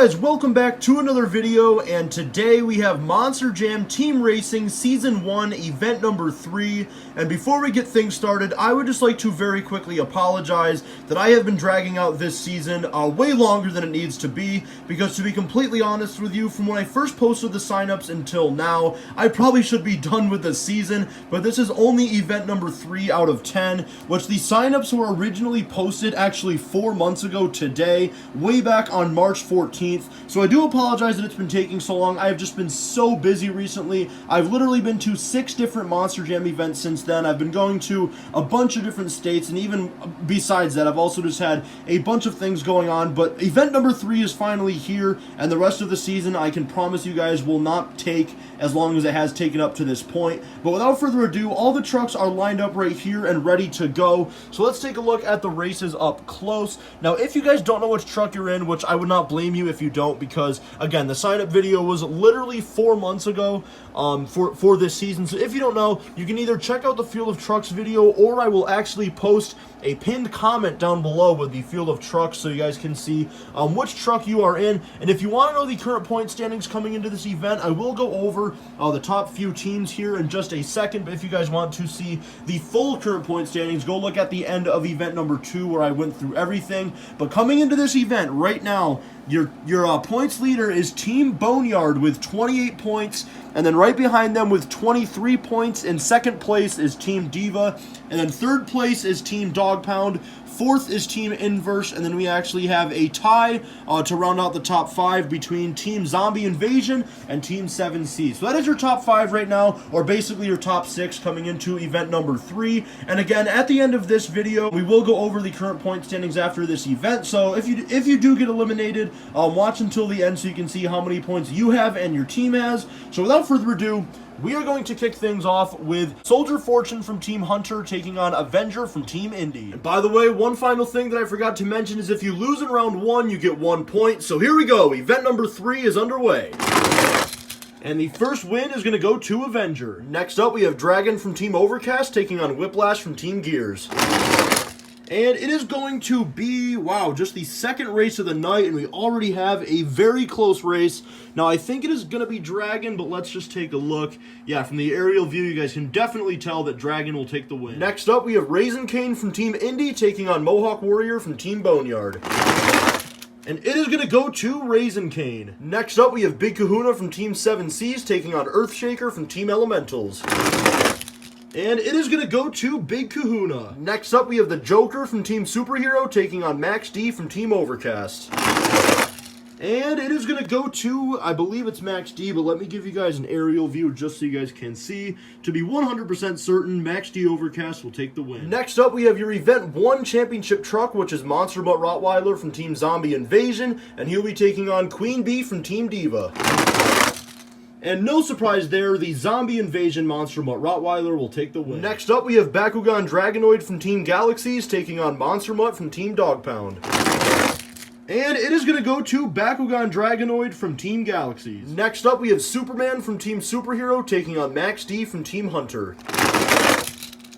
guys, welcome back to another video, and today we have Monster Jam Team Racing Season 1, Event number 3, and before we get things started, I would just like to very quickly apologize that I have been dragging out this season way longer than it needs to be, because to be completely honest with you, from when I first posted the signups until now, I probably should be done with the season, but this is only Event number 3 out of 10, which the signups were originally posted actually 4 months ago today, way back on March 14th, so I do apologize that it's been taking so long. I have just been so busy recently. I've literally been to 6 different Monster Jam events since then. I've been going to a bunch of different states, and even besides that, I've also just had a bunch of things going on, but event number 3 is finally here, and the rest of the season, I can promise you guys, will not take as long as it has taken up to this point. But without further ado, all the trucks are lined up right here and ready to go, so let's take a look at the races up close. Now, if you guys don't know which truck you're in, which I would not blame you if you don't, because again, the sign up video was literally 4 months ago for this season. So if you don't know, you can either check out the Field of Trucks video, or I will actually post a pinned comment down below with the Field of Trucks so you guys can see which truck you are in. And if you want to know the current point standings coming into this event, I will go over the top few teams here in just a second. But if you guys want to see the full current point standings, go look at the end of event number 2 where I went through everything. But coming into this event right now, your points leader is Team Boneyard with 28 points, and then right behind them with 23 points in second place is Team Diva, and then third place is Team Dog Pound. Fourth is Team Inverse, and then we actually have a tie to round out the top 5 between Team Zombie Invasion and Team 7C. So that is your top 5 right now, or basically your top 6 coming into event number 3. And again, at the end of this video, we will go over the current point standings after this event. So if you do get eliminated, watch until the end so you can see how many points you have and your team has. So without further ado, we are going to kick things off with Soldier Fortune from Team Hunter taking on Avenger from Team Indy. And by the way, one final thing that I forgot to mention is if you lose in round 1, you get 1 point. So here we go. Event number 3 is underway. And the first win is going to go to Avenger. Next up, we have Dragon from Team Overcast taking on Whiplash from Team Gears. And it is going to be, wow, just the second race of the night, and we already have a very close race. Now, I think it is going to be Dragon, but let's just take a look. Yeah, from the aerial view, you guys can definitely tell that Dragon will take the win. Next up, we have Raisin Cane from Team Indy taking on Mohawk Warrior from Team Boneyard. And it is going to go to Raisin Cane. Next up, we have Big Kahuna from Team 7Cs taking on Earthshaker from Team Elementals. And it is going to go to Big Kahuna. Next up, we have the Joker from Team Superhero taking on Max D from Team Overcast. And it is going to go to, I believe it's Max D, but let me give you guys an aerial view just so you guys can see. To be 100% certain, Max D Overcast will take the win. Next up, we have your Event 1 Championship truck, which is Monster Mutt Rottweiler from Team Zombie Invasion, and he'll be taking on Queen Bee from Team Diva. And no surprise there, the Zombie Invasion Monster Mutt Rottweiler will take the win. Next up, we have Bakugan Dragonoid from Team Galaxies taking on Monster Mutt from Team Dog Pound. And it is going to go to Bakugan Dragonoid from Team Galaxies. Next up, we have Superman from Team Superhero taking on Max D from Team Hunter.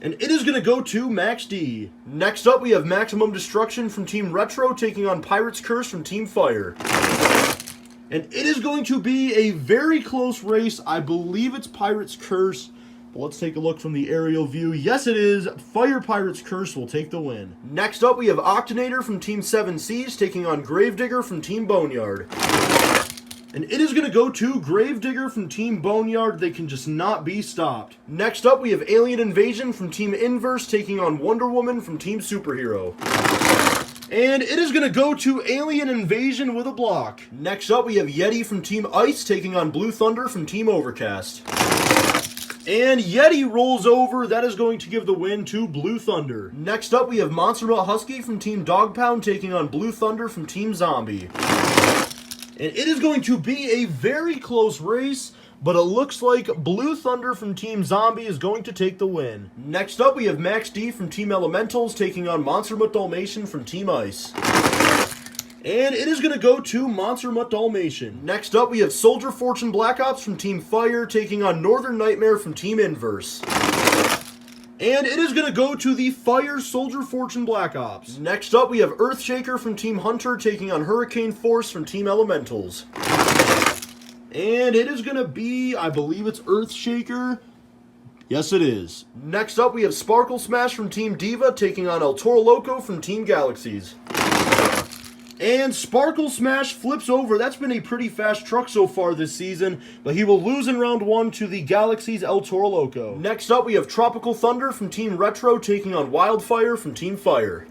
And it is going to go to Max D. Next up, we have Maximum Destruction from Team Retro taking on Pirate's Curse from Team Fire. And it is going to be a very close race. I believe it's Pirate's Curse. But let's take a look from the aerial view. Yes, it is. Fire Pirate's Curse will take the win. Next up, we have Octonator from Team 7Cs taking on Gravedigger from Team Boneyard. And it is going to go to Gravedigger from Team Boneyard. They can just not be stopped. Next up, we have Alien Invasion from Team Inverse taking on Wonder Woman from Team Superhero. And it is going to go to Alien Invasion with a block. Next up, we have Yeti from Team Ice taking on Blue Thunder from Team Overcast. And Yeti rolls over. That is going to give the win to Blue Thunder. Next up, we have Monster Mutt Husky from Team Dog Pound taking on Blue Thunder from Team Zombie. And it is going to be a very close race, but it looks like Blue Thunder from Team Zombie is going to take the win. Next up, we have Max D from Team Elementals taking on Monster Mutt Dalmatian from Team Ice. And it is going to go to Monster Mutt Dalmatian. Next up, we have Soldier Fortune Black Ops from Team Fire taking on Northern Nightmare from Team Inverse. And it is going to go to the Fire Soldier Fortune Black Ops. Next up, we have Earthshaker from Team Hunter taking on Hurricane Force from Team Elementals. And it is going to be, I believe it's Earthshaker. Yes, it is. Next up, we have Sparkle Smash from Team Diva taking on El Toro Loco from Team Galaxies. And Sparkle Smash flips over. That's been a pretty fast truck so far this season, but he will lose in round 1 to the Galaxies El Toro Loco. Next up, we have Tropical Thunder from Team Retro taking on Wildfire from Team Fire.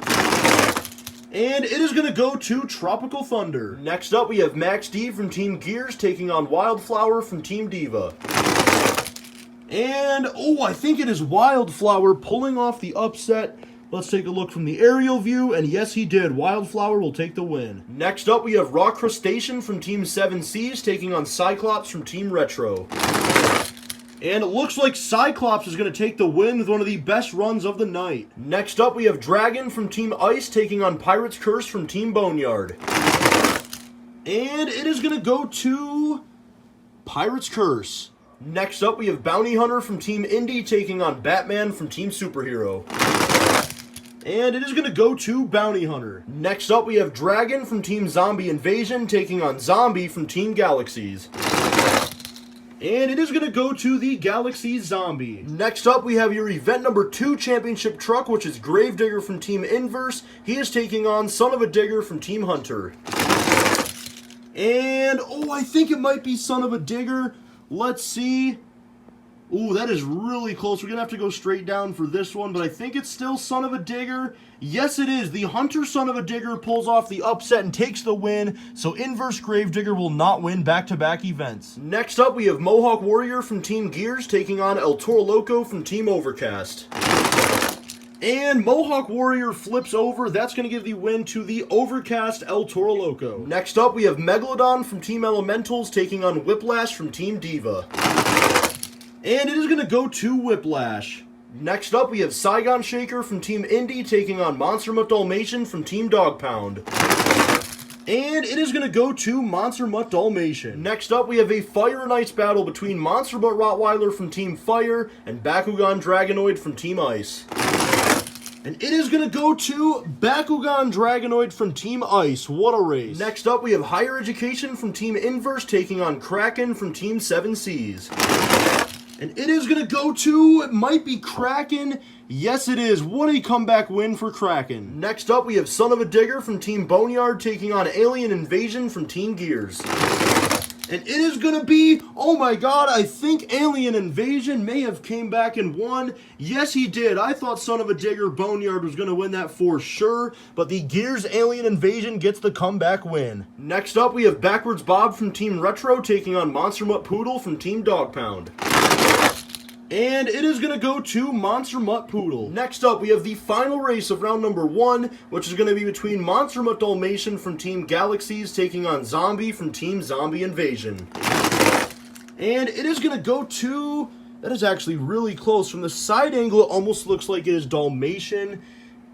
And it is going to go to Tropical Thunder. Next up, we have Max D from Team Gears taking on Wildflower from Team Diva. And, oh, I think it is Wildflower pulling off the upset. Let's take a look from the aerial view, and yes, he did. Wildflower will take the win. Next up, we have Raw Crustacean from Team 7 Seas taking on Cyclops from Team Retro. And it looks like Cyclops is going to take the win with one of the best runs of the night. Next up, we have Dragon from Team Ice taking on Pirate's Curse from Team Boneyard. And it is going to go to Pirate's Curse. Next up, we have Bounty Hunter from Team Indy taking on Batman from Team Superhero. And it is going to go to Bounty Hunter. Next up, we have Dragon from Team Zombie Invasion taking on Zombie from Team Galaxies. And it is going to go to the Galaxies Zombie. Next up, we have your event number 2 championship truck, which is Gravedigger from Team Inverse. He is taking on Son of a Digger from Team Hunter. And, oh, I think it might be Son of a Digger. Let's see. Ooh, that is really close. We're going to have to go straight down for this one, but I think it's still Son of a Digger. Yes, it is. The Hunter Son of a Digger pulls off the upset and takes the win, so Inverse Gravedigger will not win back-to-back events. Next up, we have Mohawk Warrior from Team Gears taking on El Toro Loco from Team Overcast. And Mohawk Warrior flips over. That's going to give the win to the Overcast El Toro Loco. Next up, we have Megalodon from Team Elementals taking on Whiplash from Team Diva. And it is going to go to Whiplash. Next up, we have Saigon Shaker from Team Indy taking on Monster Mutt Dalmatian from Team Dog Pound. And it is going to go to Monster Mutt Dalmatian. Next up, we have a Fire and Ice battle between Monster Mutt Rottweiler from Team Fire and Bakugan Dragonoid from Team Ice. And it is going to go to Bakugan Dragonoid from Team Ice. What a race. Next up, we have Higher Education from Team Inverse taking on Kraken from Team 7 Seas. And it is going to go to, it might be Kraken. Yes, it is. What a comeback win for Kraken. Next up, we have Son of a Digger from Team Boneyard taking on Alien Invasion from Team Gears. And it is going to be, oh my god, I think Alien Invasion may have came back and won. Yes, he did. I thought Son of a Digger Boneyard was going to win that for sure, but the Gears Alien Invasion gets the comeback win. Next up, we have Backwards Bob from Team Retro taking on Monster Mutt Poodle from Team Dog Pound. And it is going to go to Monster Mutt Poodle. Next up, we have the final race of round number 1, which is going to be between Monster Mutt Dalmatian from Team Galaxies taking on Zombie from Team Zombie Invasion. And it is going to go to, that is actually really close. From the side angle, it almost looks like it is Dalmatian.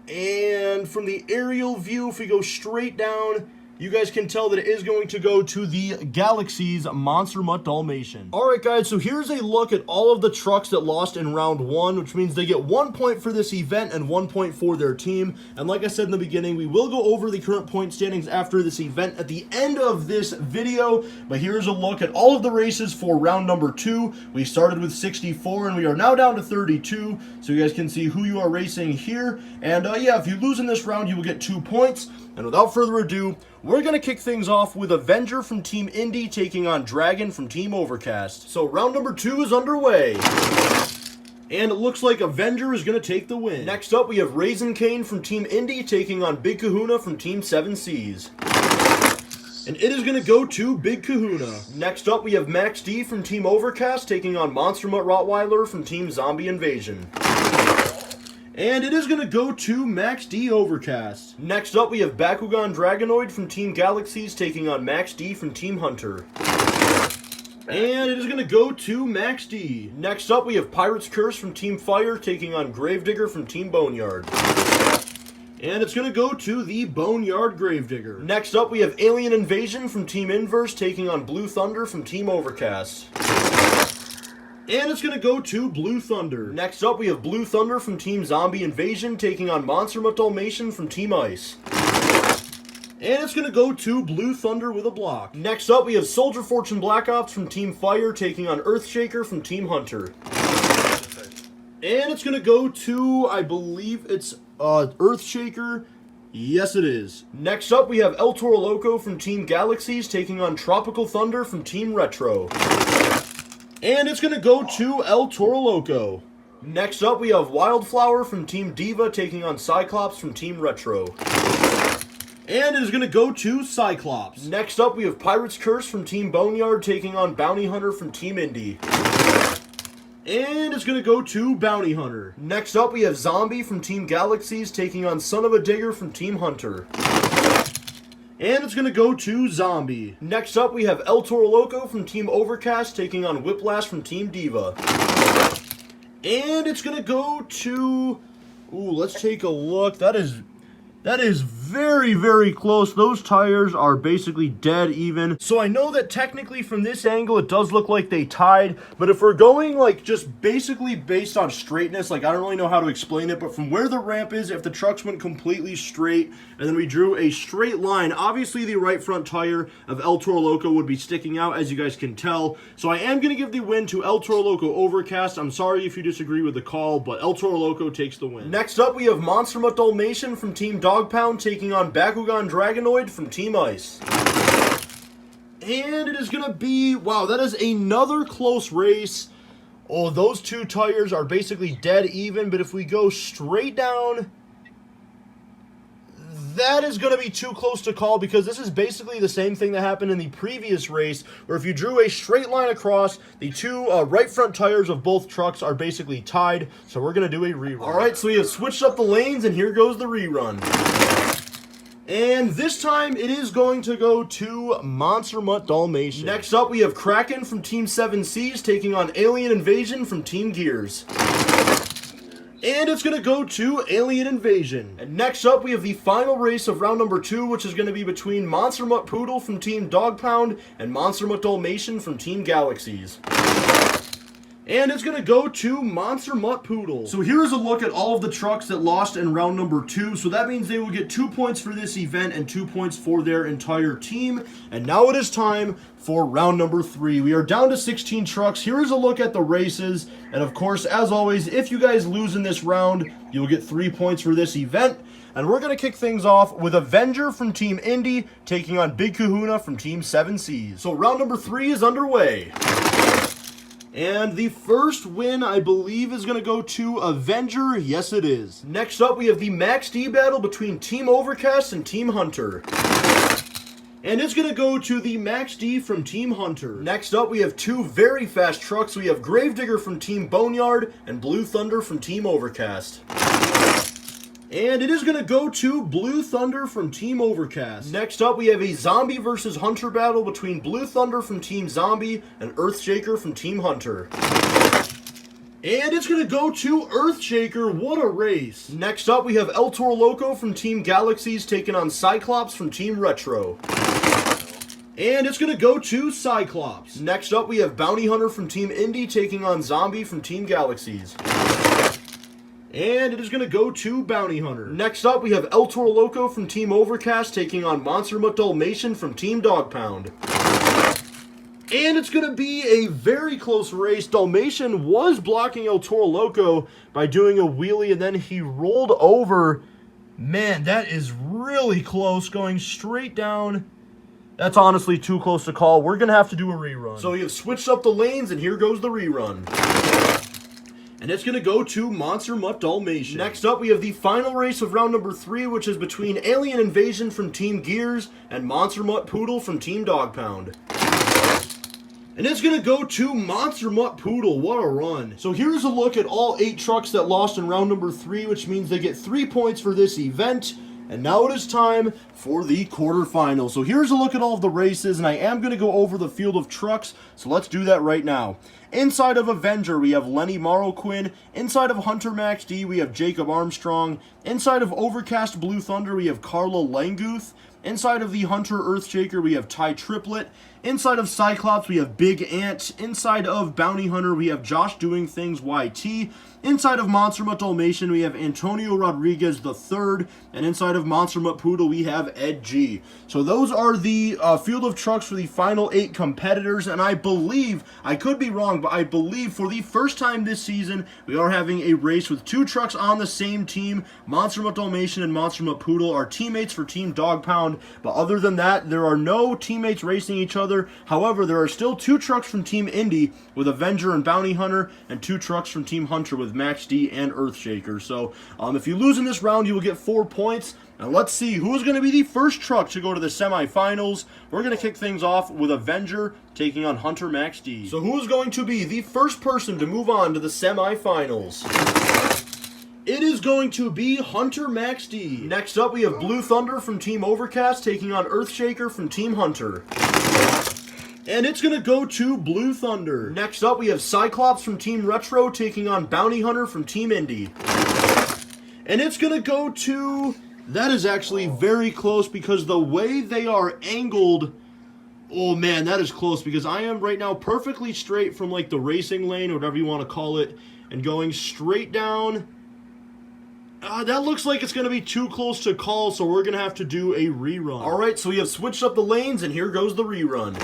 And from the aerial view, if we go straight down, you guys can tell that it is going to go to the Galaxies Monster Mutt Dalmatian. Alright guys, so here's a look at all of the trucks that lost in round 1, which means they get 1 point for this event and 1 point for their team. And like I said in the beginning, we will go over the current point standings after this event at the end of this video. But here's a look at all of the races for round number 2. We started with 64 and we are now down to 32. So you guys can see who you are racing here. And yeah, if you lose in this round, you will get 2 points. And without further ado, we're going to kick things off with Avenger from Team Indy taking on Dragon from Team Overcast. So round number 2 is underway. And it looks like Avenger is going to take the win. Next up, we have Raisin Cane from Team Indy taking on Big Kahuna from Team 7 Seas. And it is going to go to Big Kahuna. Next up, we have Max D from Team Overcast taking on Monster Mutt Rottweiler from Team Zombie Invasion. And it is going to go to Max D Overcast. Next up, we have Bakugan Dragonoid from Team Galaxies taking on Max D from Team Hunter. And it is going to go to Max D. Next up, we have Pirate's Curse from Team Fire taking on Gravedigger from Team Boneyard. And it's going to go to the Boneyard Gravedigger. Next up, we have Alien Invasion from Team Inverse taking on Blue Thunder from Team Overcast. And it's going to go to Blue Thunder. Next up, we have Blue Thunder from Team Zombie Invasion taking on Monster Mutt Dalmatian from Team Ice. And it's going to go to Blue Thunder with a block. Next up, we have Soldier Fortune Black Ops from Team Fire taking on Earthshaker from Team Hunter. And it's going to go to, I believe it's Earthshaker. Yes, it is. Next up, we have El Toro Loco from Team Galaxies taking on Tropical Thunder from Team Retro. And it's going to go to El Toro Loco. Next up, we have Wildflower from Team Diva taking on Cyclops from Team Retro. And it is going to go to Cyclops. Next up, we have Pirate's Curse from Team Boneyard taking on Bounty Hunter from Team Indy. And it's going to go to Bounty Hunter. Next up, we have Zombie from Team Galaxies taking on Son of a Digger from Team Hunter. And it's going to go to Zombie. Next up, we have El Toro Loco from Team Overcast taking on Whiplash from Team Diva. And it's going to go to... Ooh, let's take a look. That is very, very close. Those tires are basically dead even. So I know that technically from this angle, it does look like they tied. But if we're going like just basically based on straightness, like I don't really know how to explain it. But from where the ramp is, if the trucks went completely straight and then we drew a straight line, obviously the right front tire of El Toro Loco would be sticking out, as you guys can tell. So I am going to give the win to El Toro Loco Overcast. I'm sorry if you disagree with the call, but El Toro Loco takes the win. Next up, we have Monster Mutt Dalmatian from Team Dog Pound taking on Bakugan Dragonoid from Team Ice. And it is going to be, wow, that is another close race. Oh, those two tires are basically dead even, but if we go straight down, that is going to be too close to call because this is basically the same thing that happened in the previous race where if you drew a straight line across, the two right front tires of both trucks are basically tied. So we're going to do a rerun. All right, so we have switched up the lanes and here goes the rerun. And this time it is going to go to Monster Mutt Dalmatian. Next up, we have Kraken from Team 7 Seas taking on Alien Invasion from Team Gears. And it's going to go to Alien Invasion. And next up, we have the final race of round number 2, which is going to be between Monster Mutt Poodle from Team Dog Pound and Monster Mutt Dalmatian from Team Galaxies. And it's going to go to Monster Mutt Poodle. So here's a look at all of the trucks that lost in round number 2. So that means they will get 2 points for this event and 2 points for their entire team. And now it is time for round number 3. We are down to 16 trucks. Here is a look at the races. And of course, as always, if you guys lose in this round, you'll get 3 points for this event. And we're going to kick things off with Avenger from Team Indy taking on Big Kahuna from Team 7 Seas. So round number 3 is underway. And the first win, I believe, is going to go to Avenger. Yes, it is. Next up, we have the Max D battle between Team Overcast and Team Hunter. And it's going to go to the Max D from Team Hunter. Next up, we have 2 very fast trucks. We have Gravedigger from Team Boneyard and Blue Thunder from Team Overcast. And it is going to go to Blue Thunder from Team Overcast. Next up, we have a Zombie versus Hunter battle between Blue Thunder from Team Zombie and Earthshaker from Team Hunter. And it's going to go to Earthshaker. What a race. Next up, we have El Toro Loco from Team Galaxies taking on Cyclops from Team Retro. And it's going to go to Cyclops. Next up, we have Bounty Hunter from Team Indy taking on Zombie from Team Galaxies. And it is going to go to Bounty Hunter. Next up, we have El Toro Loco from Team Overcast taking on Monster Mutt Dalmatian from Team Dog Pound. And it's going to be a very close race. Dalmatian was blocking El Toro Loco by doing a wheelie, and then he rolled over. Man, that is really close, going straight down. That's honestly too close to call. We're going to have to do a rerun. So we have switched up the lanes, and here goes the rerun. And it's going to go to Monster Mutt Dalmatian. Next up, we have the final race of round number 3, which is between Alien Invasion from Team Gears and Monster Mutt Poodle from Team Dog Pound. And it's going to go to Monster Mutt Poodle. What a run. So here's a look at all 8 trucks that lost in round number 3, which means they get 3 points for this event. And now it is time for the quarterfinals. So here's a look at all of the races, and I am going to go over the field of trucks, so let's do that right now. Inside of Avenger, we have Lenny Marroquin. Inside of Hunter Max D, we have Jacob Armstrong. Inside of Overcast Blue Thunder, we have Carla Languth. Inside of the Hunter Earthshaker, we have Ty Triplett. Inside of Cyclops, we have Big Ant. Inside of Bounty Hunter, we have Josh Doing Things YT. Inside of Monster Mutt Dalmatian, we have Antonio Rodriguez III. And inside of Monster Mutt Poodle, we have Ed G. So those are the field of trucks for the final 8 competitors. And I believe, I could be wrong, but I believe for the first time this season, we are having a race with 2 trucks on the same team. Monster Mutt Dalmatian and Monster Mutt Poodle are teammates for Team Dog Pound. But other than that, there are no teammates racing each other. However, there are still 2 trucks from Team Indy with Avenger and Bounty Hunter, and 2 trucks from Team Hunter with Max D and Earthshaker. So if you lose in this round, you will get 4 points. And let's see who is going to be the first truck to go to the semifinals. We're going to kick things off with Avenger taking on Hunter Max D. So who is going to be the first person to move on to the semifinals? It is going to be Hunter Max D. Next up, we have Blue Thunder from Team Overcast taking on Earthshaker from Team Hunter. And it's going to go to Blue Thunder. Next up, we have Cyclops from Team Retro taking on Bounty Hunter from Team Indy. And it's going to go to... That is actually very close because the way they are angled... Oh man, that is close because I am right now perfectly straight from like the racing lane or whatever you want to call it and going straight down. That looks like it's going to be too close to call, so we're going to have to do a rerun. Alright, so we have switched up the lanes and here goes the rerun.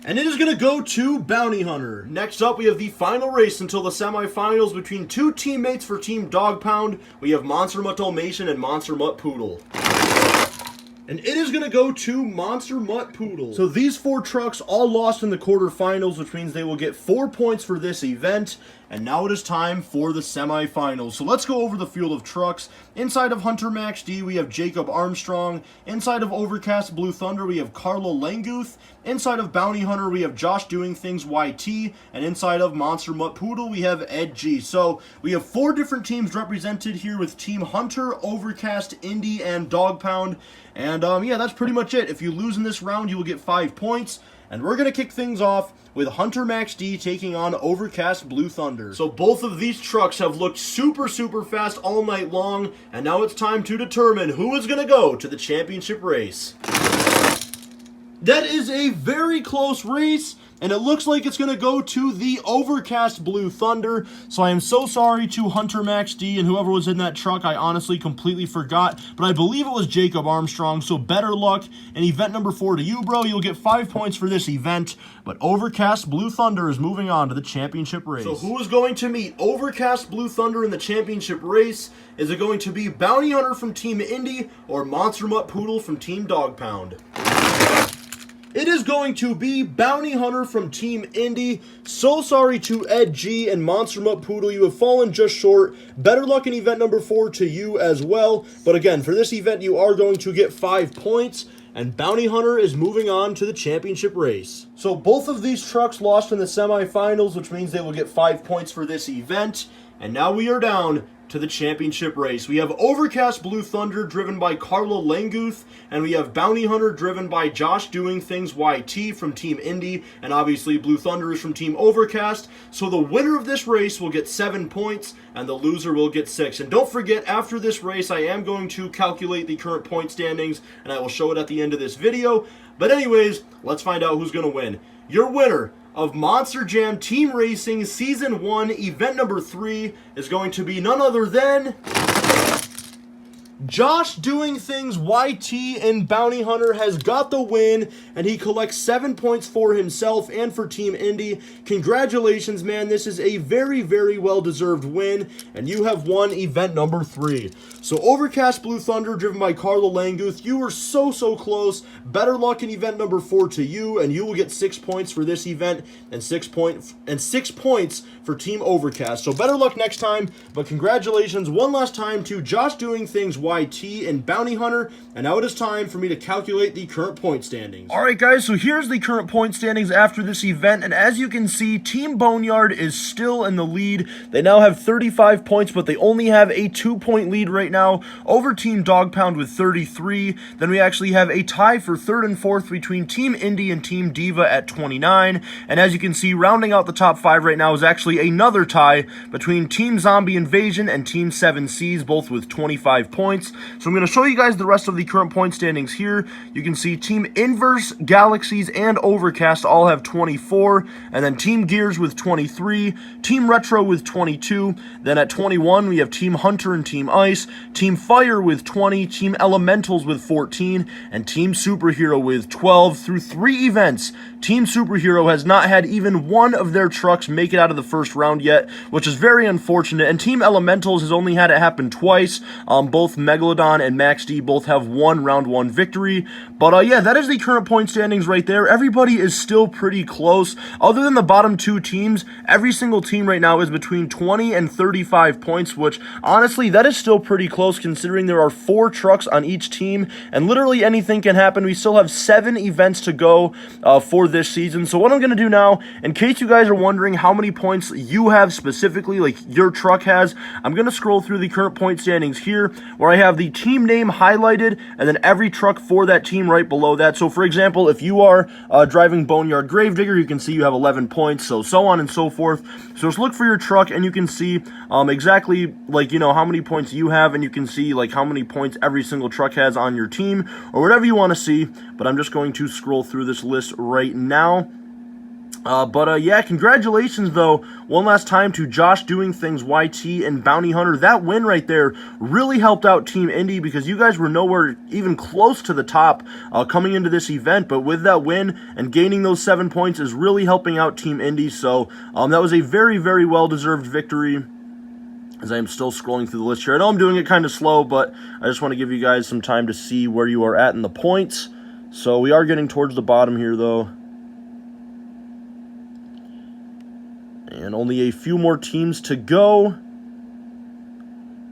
And it is going to go to Bounty Hunter. Next up, we have the final race until the semifinals between 2 teammates for Team Dog Pound. We have Monster Mutt Dalmatian and Monster Mutt Poodle. And it is going to go to Monster Mutt Poodle. So these 4 trucks all lost in the quarterfinals, which means they will get 4 points for this event. And now it is time for the semifinals. So let's go over the field of trucks. Inside of Hunter Max D, we have Jacob Armstrong. Inside of Overcast Blue Thunder, we have Carlo Languth. Inside of Bounty Hunter, we have Josh Doing Things YT. And inside of Monster Mutt Poodle, we have Ed G. So we have 4 different teams represented here with Team Hunter, Overcast, Indy, and Dog Pound. And yeah, that's pretty much it. If you lose in this round, you will get 5 points. And we're going to kick things off with Hunter Max D taking on Overcast Blue Thunder. So both of these trucks have looked super fast all night long, and now it's time to determine who is going to go to the championship race. That is a very close race, and it looks like it's going to go to the Overcast Blue Thunder. So I am so sorry to Hunter Max D and whoever was in that truck. I honestly completely forgot, but I believe it was Jacob Armstrong. So better luck in event number 4 to you, bro. You'll get 5 points for this event, but Overcast Blue Thunder is moving on to the championship race. So who is going to meet Overcast Blue Thunder in the championship race? Is it going to be Bounty Hunter from Team Indy or Monster Mutt Poodle from Team Dog Pound? It is going to be Bounty Hunter from Team Indy. So sorry to Ed G and Monster Mutt Poodle. You have fallen just short. Better luck in event number 4 to you as well. But again, for this event, you are going to get 5 points. And Bounty Hunter is moving on to the championship race. So both of these trucks lost in the semifinals, which means they will get 5 points for this event. And now we are down to the championship race. We have Overcast Blue Thunder driven by Carlo Languth, and we have Bounty Hunter driven by Josh Doing Things YT from Team Indy, and obviously Blue Thunder is from Team Overcast. So the winner of this race will get 7 points, and the loser will get 6. And don't forget, after this race, I am going to calculate the current point standings, and I will show it at the end of this video. But anyways, let's find out who's going to win. Your winner of Monster Jam Team Racing Season 1, Event number 3, is going to be none other than Josh Doing Things YT, and Bounty Hunter has got the win, and he collects 7 points for himself and for Team Indy. Congratulations, man. This is a very well-deserved win, and you have won event number 3. So Overcast Blue Thunder, driven by Carlo Languth, you were so close. Better luck in event number 4 to you, and you will get 6 points for this event, and 6 points for Team Overcast. So better luck next time, but congratulations one last time to Josh Doing Things YT and Bounty Hunter, and now it is time for me to calculate the current point standings. Alright guys, so here's the current point standings after this event, and as you can see, Team Boneyard is still in the lead. They now have 35 points, but they only have a 2-point lead right now over Team Dog Pound with 33. Then we actually have a tie for 3rd and 4th between Team Indy and Team Diva at 29, and as you can see, rounding out the top 5 right now is actually another tie between Team Zombie Invasion and Team 7 Seas, both with 25 points. points. So I'm going to show you guys the rest of the current point standings here. You can see Team Inverse, Galaxies, and Overcast all have 24, and then Team Gears with 23, Team Retro with 22, then at 21 we have Team Hunter and Team Ice, Team Fire with 20, Team Elementals with 14, and Team Superhero with 12. Through 3 events, Team Superhero has not had even one of their trucks make it out of the first round yet, which is very unfortunate, and Team Elementals has only had it happen twice. Both Megalodon and Max D both have one round 1 victory, but yeah, that is the current point standings right there. Everybody is still pretty close. Other than the bottom 2 teams, every single team right now is between 20 and 35 points, which honestly, that is still pretty close considering there are 4 trucks on each team, and literally anything can happen. We still have 7 events to go for this season. So what I'm going to do now, in case you guys are wondering how many points you have specifically, like your truck has, I'm going to scroll through the current point standings here where I have the team name highlighted and then every truck for that team right below that. So for example, if you are driving Boneyard Gravedigger, you can see you have 11 points, so on and so forth. So just look for your truck and you can see exactly, like, you know, how many points you have, and you can see like how many points every single truck has on your team or whatever you want to see. But I'm just going to scroll through this list right now. Yeah, congratulations though one last time to Josh Doing Things, YT, and Bounty Hunter. That win right there really helped out Team Indy because you guys were nowhere even close to the top coming into this event, but with that win and gaining those 7 points is really helping out Team Indy. So that was a very, very well-deserved victory. As I am still scrolling through the list here. I know I'm doing it kind of slow, but I just want to give you guys some time to see where you are at in the points. So we are getting towards the bottom here though. And only a few more teams to go.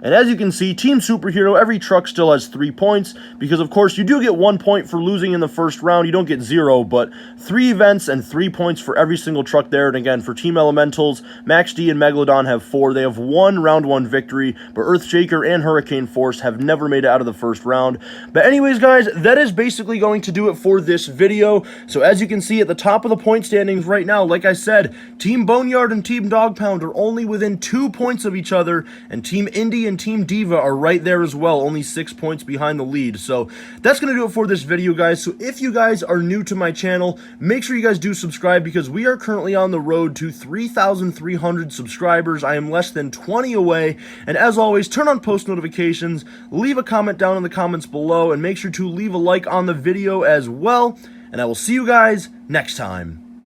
And as you can see, Team Superhero, every truck still has 3 points, because of course you do get 1 point for losing in the first round. You don't get 0, but 3 events and 3 points for every single truck there. And again, for Team Elementals, Max D and Megalodon have 4. They have 1 round 1 victory, but Earthshaker and Hurricane Force have never made it out of the first round. But anyways, guys, that is basically going to do it for this video. So as you can see at the top of the point standings right now, like I said, Team Boneyard and Team Dog Pound are only within 2 points of each other, and Team Indy and Team Diva are right there as well, only 6 points behind the lead. So that's going to do it for this video, guys. So if you guys are new to my channel, make sure you guys do subscribe because we are currently on the road to 3,300 subscribers. I am less than 20 away. And as always, turn on post notifications, leave a comment down in the comments below, and make sure to leave a like on the video as well. And I will see you guys next time.